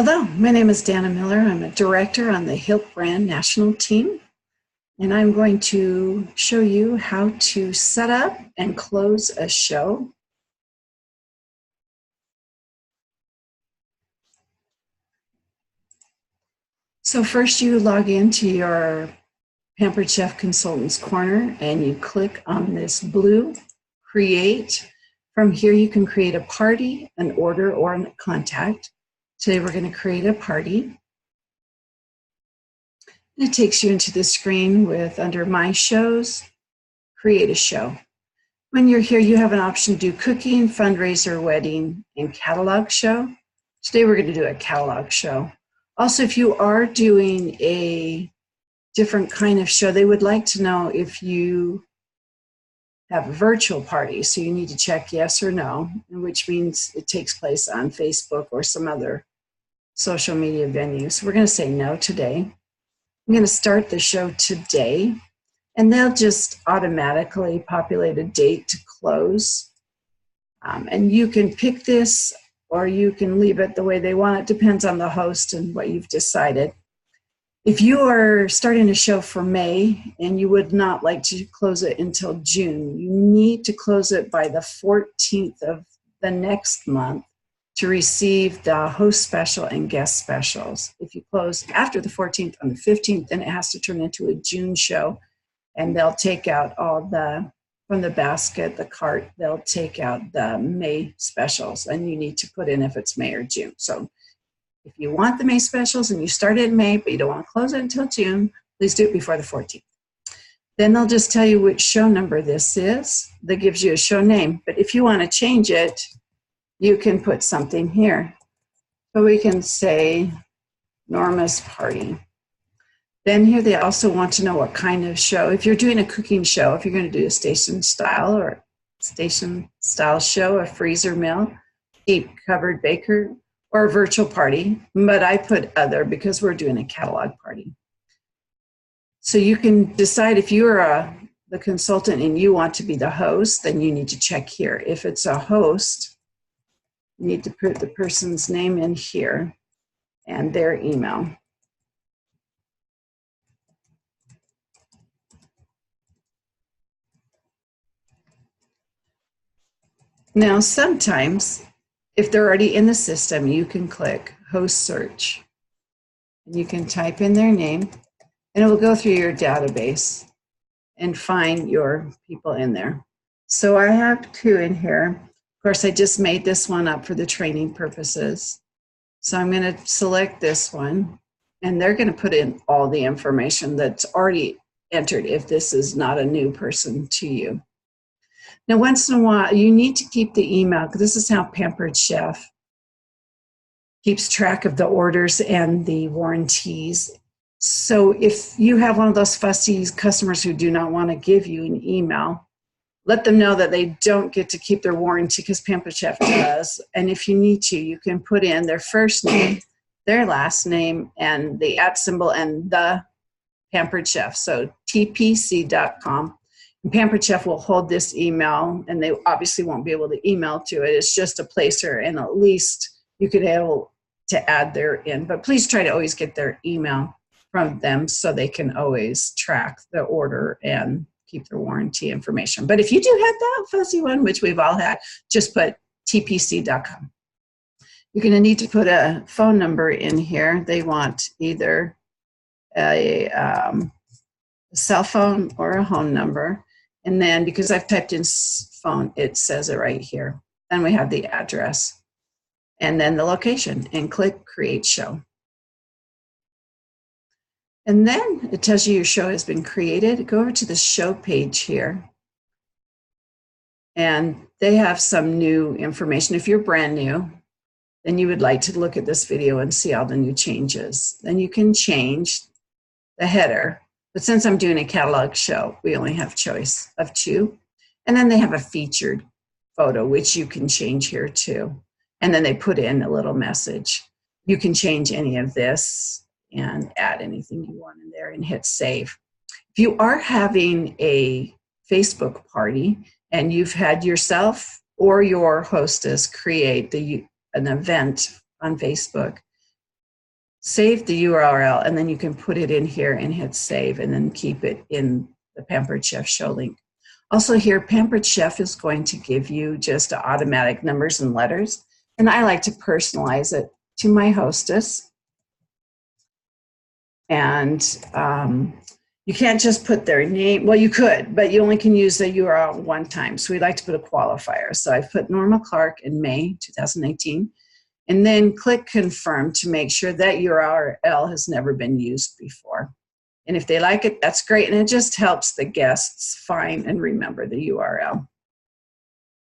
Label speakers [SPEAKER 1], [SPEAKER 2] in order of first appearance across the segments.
[SPEAKER 1] Hello, my name is Dana Miller. I'm a director on the Hilt Brand National Team, and I'm going to show you how to set up and close a show. So first you log into your Pampered Chef Consultants Corner and you click on this blue Create. From here you can create a party, an order, or a contact. Today we're going to create a party. It takes you into the screen with under My Shows, Create a Show. When you're here, you have an option to do cooking, fundraiser, wedding, and catalog show. Today we're going to do a catalog show. Also, if you are doing a different kind of show, they would like to know if you have a virtual party. So you need to check yes or no, which means it takes place on Facebook or some other social media venues. So we're going to say no today. I'm going to start the show today, and they'll just automatically populate a date to close. And you can pick this or you can leave it the way they want. It depends on the host and what you've decided. If you are starting a show for May and you would not like to close it until June, you need to close it by the 14th of the next month to receive the host special and guest specials. If you close after the 14th on the 15th, then it has to turn into a June show, and they'll take out all from the basket, the cart, they'll take out the May specials, and you need to put in if it's May or June. So if you want the May specials and you start it in May, but you don't want to close it until June, please do it before the 14th. Then they'll just tell you which show number this is. That gives you a show name. But if you want to change it, you can put something here. So we can say Norma's Party. Then here they also want to know what kind of show. If you're doing a cooking show, if you're going to do a station style show, a freezer meal, deep covered baker, or a virtual party, but I put other because we're doing a catalog party. So you can decide if you're the consultant and you want to be the host, then you need to check here. If it's a host, you need to put the person's name in here and their email. Now, sometimes, if they're already in the system, you can click Host Search. And you can type in their name, and it will go through your database and find your people in there. So I have two in here. Of course, I just made this one up for the training purposes. So I'm going to select this one, and they're going to put in all the information that's already entered if this is not a new person to you. Now, once in a while, you need to keep the email, because this is how Pampered Chef keeps track of the orders and the warranties. So if you have one of those fussy customers who do not want to give you an email, let them know that they don't get to keep their warranty, because Pampered Chef does. And if you need to, you can put in their first name, their last name, and the @ symbol and the Pampered Chef. So tpc.com. And Pampered Chef will hold this email, and they obviously won't be able to email to it. It's just a placer, and at least you could be able to add their in. But please try to always get their email from them so they can always track the order and keep their warranty information. But if you do have that fuzzy one, which we've all had, just put tpc.com. You're going to need to put a phone number in here. They want either a cell phone or a home number. And then because I've typed in phone, it says it right here. Then we have the address and then the location, and click Create Show. And then it tells you your show has been created. Go over to the show page here. And they have some new information. If you're brand new, then you would like to look at this video and see all the new changes. Then you can change the header. But since I'm doing a catalog show, we only have choice of 2. And then they have a featured photo, which you can change here too. And then they put in a little message. You can change any of this and add anything you want in there and hit save. If you are having a Facebook party and you've had yourself or your hostess create an event on Facebook, save the URL, and then you can put it in here and hit save, and then keep it in the Pampered Chef show link. Also here, Pampered Chef is going to give you just automatic numbers and letters, and I like to personalize it to my hostess. And you can't just put their name. Well, you could, but you only can use the URL one time. So we like to put a qualifier. So I put Norma Clark in May 2018, and then click confirm to make sure that URL has never been used before. And if they like it, that's great. And it just helps the guests find and remember the URL.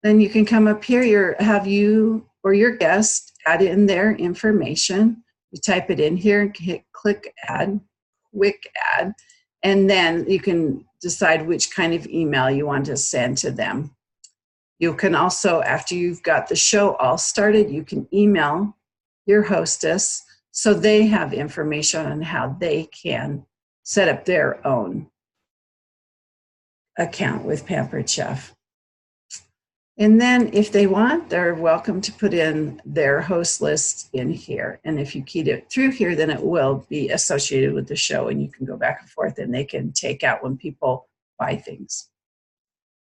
[SPEAKER 1] Then you can come up here, have you or your guest add in their information. You type it in here, hit click add, quick add, and then you can decide which kind of email you want to send to them. You can also, after you've got the show all started, you can email your hostess so they have information on how they can set up their own account with Pampered Chef. And then if they want, they're welcome to put in their host list in here. And if you keyed it through here, then it will be associated with the show, and you can go back and forth, and they can take out when people buy things.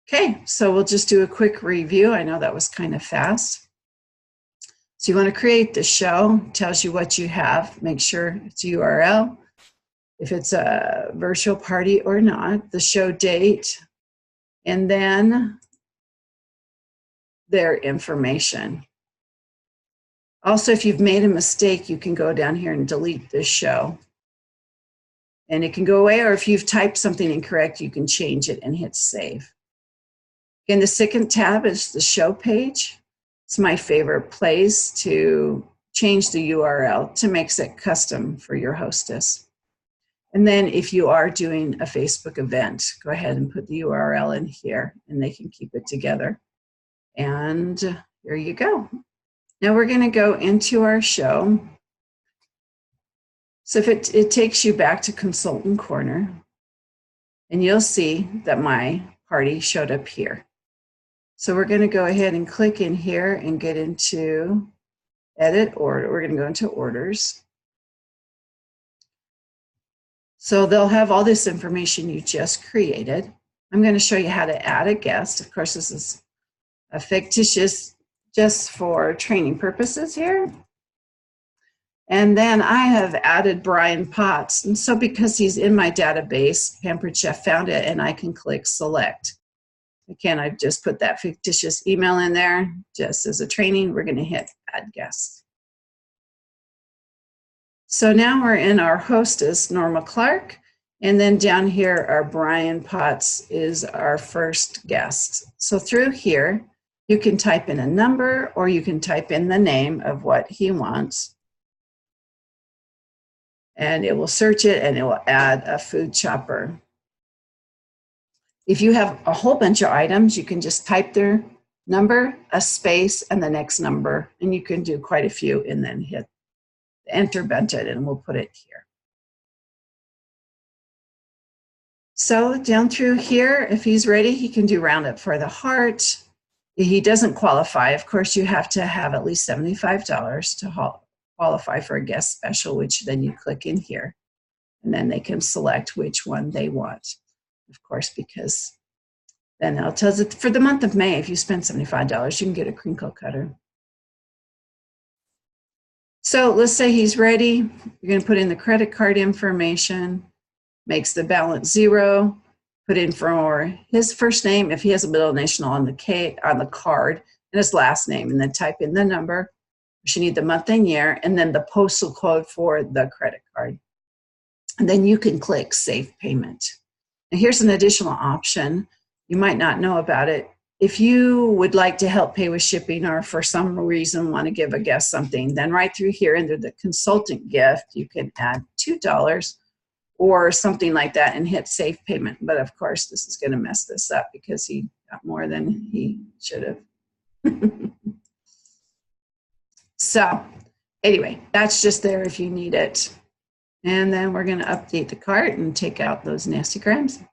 [SPEAKER 1] Okay, so we'll just do a quick review. I know that was kind of fast. So you want to create the show, tells you what you have, make sure it's a URL, if it's a virtual party or not, the show date, and then their information. Also, if you've made a mistake, you can go down here and delete this show. And it can go away, or if you've typed something incorrect, you can change it and hit save. Again, the second tab is the show page. It's my favorite place to change the URL to make it custom for your hostess. And then if you are doing a Facebook event, go ahead and put the URL in here, and they can keep it together. And here you go. Now we're going to go into our show. So if it takes you back to Consultant Corner, and you'll see that my party showed up here. So we're going to go ahead and click in here and get into Edit Order. We're going to go into Orders. So they'll have all this information you just created. I'm going to show you how to add a guest. Of course, this is a fictitious just for training purposes here. And then I have added Brian Potts. And so because he's in my database, Pampered Chef found it, and I can click select. Again, I've just put that fictitious email in there just as a training. We're going to hit add guest. So now we're in our hostess, Norma Clark. And then down here, our Brian Potts is our first guest. So through here, you can type in a number, or you can type in the name of what he wants. And it will search it, and it will add a food chopper. If you have a whole bunch of items, you can just type their number, a space, and the next number. And you can do quite a few, and then hit enter button, and we'll put it here. So down through here, if he's ready, he can do roundup for the heart. He doesn't qualify. Of course, you have to have at least $75 to qualify for a guest special, which then you click in here, and then they can select which one they want. Of course, because then it tells it for the month of May, if you spend $75, you can get a crinkle cutter. So let's say he's ready. You're going to put in the credit card information, makes the balance 0. Put in for his first name, if he has a middle initial on the card, and his last name, and then type in the number. You need the month and year, and then the postal code for the credit card. And then you can click Save Payment. Now here's an additional option. You might not know about it. If you would like to help pay with shipping, or for some reason want to give a guest something, then right through here under the consultant gift, you can add $2 or something like that and hit Save Payment. But of course, this is going to mess this up because he got more than he should have. So anyway, that's just there if you need it. And then we're going to update the cart and take out those nasty grams.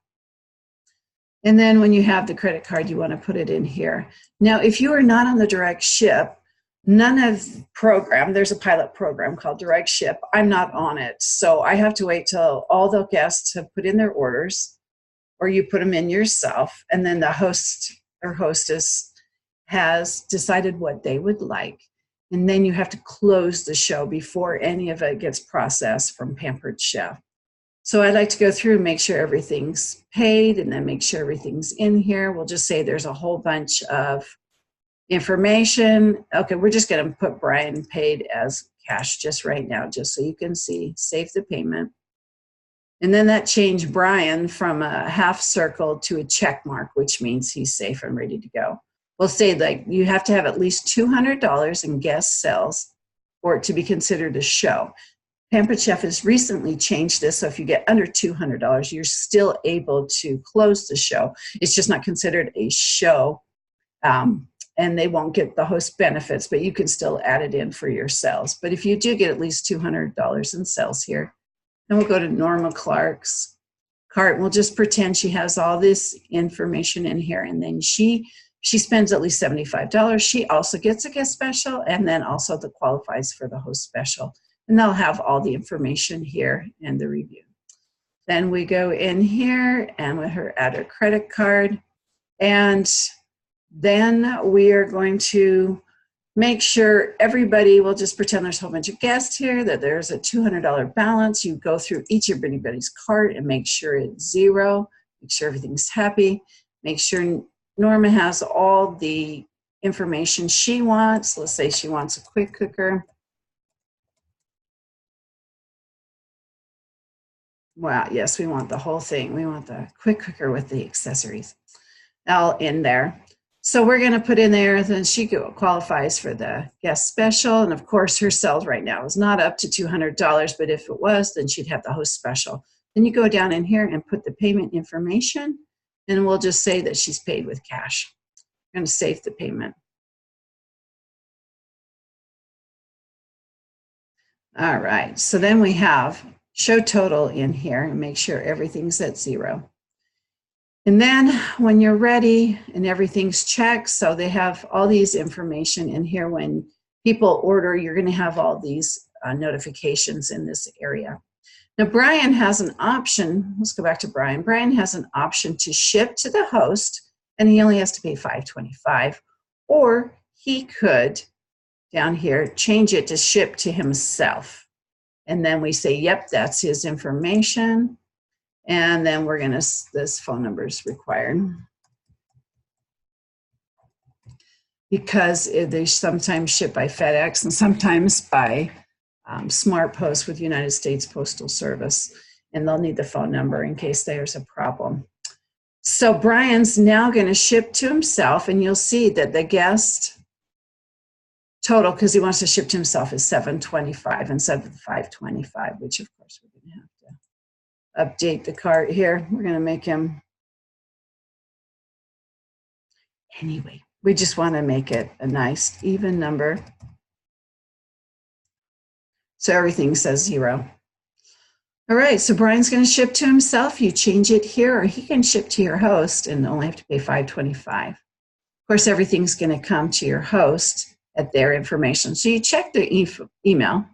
[SPEAKER 1] And then when you have the credit card, you want to put it in here. Now, if you are not on the direct ship, None of program, there's a pilot program called Direct Ship. I'm not on it. So I have to wait till all the guests have put in their orders, or you put them in yourself, and then the host or hostess has decided what they would like. And then you have to close the show before any of it gets processed from Pampered Chef. So I'd like to go through and make sure everything's paid, and then make sure everything's in here. We'll just say there's a whole bunch of information. Okay, we're just going to put Brian paid as cash just right now, just so you can see, save the payment. And then that changed Brian from a half circle to a check mark, which means he's safe and ready to go. We'll say like you have to have at least $200 in guest sales for it to be considered a show. Pampered Chef has recently changed this, so if you get under $200, you're still able to close the show. It's just not considered a show, and they won't get the host benefits, but you can still add it in for your sales. But if you do get at least $200 in sales here, then we'll go to Norma Clark's cart. We'll just pretend she has all this information in here, and then she spends at least $75. She also gets a guest special, and then also the qualifies for the host special. And they'll have all the information here in the review. Then we go in here and with her add her credit card. And then we are going to make sure everybody, will just pretend there's a whole bunch of guests here, that there's a $200 balance. You go through each of everybody's cart and make sure it's zero, make sure everything's happy, make sure Norma has all the information she wants. Let's say she wants a quick cooker. Wow, yes, we want the whole thing. We want the quick cooker with the accessories all in there. So we're going to put in there, then she qualifies for the guest special. And of course, her sales right now is not up to $200, but if it was, then she'd have the host special. Then you go down in here and put the payment information, and we'll just say that she's paid with cash. I'm going to save the payment. All right, so then we have show total in here and make sure everything's at zero. And then when you're ready and everything's checked, so they have all these information in here. When people order, you're going to have all these notifications in this area. Now, Brian has an option. Let's go back to Brian. Brian has an option to ship to the host, and he only has to pay $5.25. Or he could, down here, change it to ship to himself. And then we say, yep, that's his information. And then we're going to, this phone number is required. Because they sometimes ship by FedEx and sometimes by Smart Post with United States Postal Service. And they'll need the phone number in case there's a problem. So Brian's now going to ship to himself, and you'll see that the guest total, because he wants to ship to himself, is $7.25 instead of $5.25, which of course we're going to have to update the cart here. We're going to make him, anyway, we just want to make it a nice even number. So everything says zero. All right, so Brian's going to ship to himself. You change it here, or he can ship to your host and only have to pay $5.25. Of course, everything's going to come to your host at their information. So you check the email.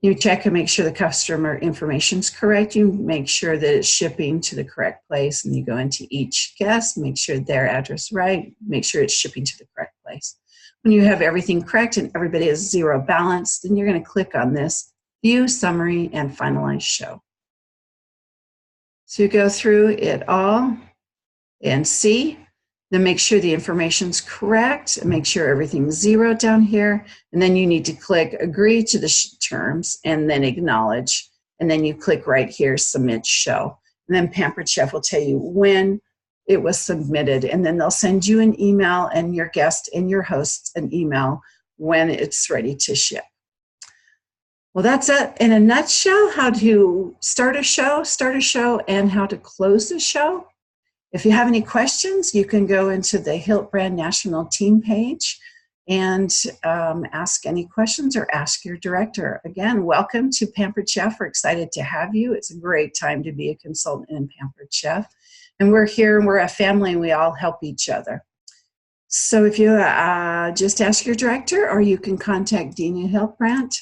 [SPEAKER 1] You check and make sure the customer information is correct. You make sure that it's shipping to the correct place, and you go into each guest, make sure their address right, make sure it's shipping to the correct place. When you have everything correct and everybody has zero balance, then you're going to click on this View Summary and Finalize Show. So you go through it all and see. Then make sure the information's correct and make sure everything's zero down here. And then you need to click agree to the terms and then acknowledge. And then you click right here, submit show. And then Pampered Chef will tell you when it was submitted. And then they'll send you an email and your guest and your host an email when it's ready to ship. Well, that's it in a nutshell, how to start a show, and how to close the show. If you have any questions, you can go into the Hiltbrand National Team page and ask any questions or ask your director. Again, welcome to Pampered Chef. We're excited to have you. It's a great time to be a consultant in Pampered Chef. And we're here and we're a family and we all help each other. So if you just ask your director, or you can contact Dina Hiltbrandt,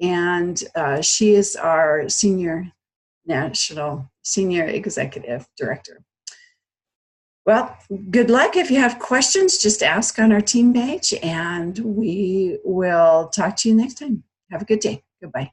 [SPEAKER 1] and she is our senior executive director. Well, good luck. If you have questions, just ask on our team page, and we will talk to you next time. Have a good day. Goodbye.